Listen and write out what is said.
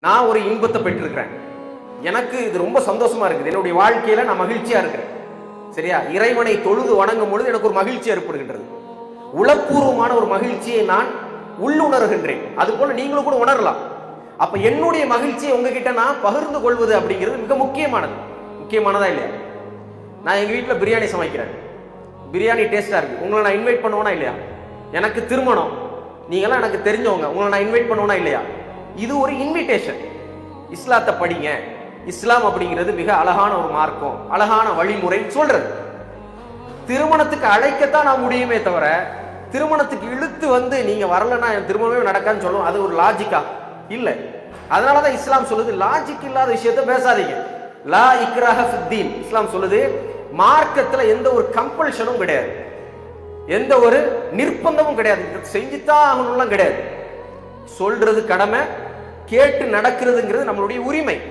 நான் ஒரு இன்பத்தை பெற்றிருக்கிறேன். எனக்கு இது ரொம்ப சந்தோஷமா இருக்குது. என்னுடைய வாழ்க்கையில நான் மகிழ்ச்சியா இருக்கிறேன். சரியா? இறைவனை தொழுது வணங்கும் பொழுது எனக்கு ஒரு மகிழ்ச்சி ஏற்படுகின்றது. உளப்பூர்வமான ஒரு மகிழ்ச்சியை நான் உள்ளுணர்கின்றேன். அது போல நீங்களும் கூட உணரலாம். அப்ப என்னுடைய மகிழ்ச்சியை உங்ககிட்ட நான் பகிர்ந்து கொள்வது அப்படிங்கிறது மிக முக்கியமானது. முக்கியமானதா இல்லையா? நான் எங்க வீட்டுல பிரியாணி சமைக்கிறேன். பிரியாணி டேஸ்டா இருக்கு. உங்களை நான் இன்வைட் பண்ணுவேனா இல்லையா? எனக்கு திருமணம், நீங்களாம் எனக்கு தெரிஞ்சவங்க, உங்களை நான் இன்வைட் பண்ணுவேனா இல்லையா? இது ஒரு இன்விடேஷன். இஸ்லாத்தை படிங்க. இஸ்லாம் அப்படிங்கிறது மிக அழகான ஒரு மார்க்கம், அழகான வழிமுறை சொல்றது. திருமணத்துக்கு அழைக்கத்தான் நான் முடியுமே தவிர திருமணத்துக்கு இழுத்து வந்து நீங்க வரலன்னா என் திருமணமே நடக்கான்னு சொல்லும். அது ஒரு லாஜிக்கா இல்ல. அதனாலதான் இஸ்லாம் சொல்லுது, லாஜிக் இல்லாத விஷயத்த பேசாதீங்க. லா இக்ராஹ ஃபித்தீன். இஸ்லாம் சொல்லுது, மார்க்கத்துல எந்த ஒரு கம்பல்ஷனும் கிடையாது, எந்த ஒரு நிர்பந்தமும் கிடையாது. செஞ்சுதான் ஆகணும்லாம் கிடையாது. சொல்றது கடமை, கேட்டு நடக்கிறதுங்கிறது நம்மளுடைய உரிமை.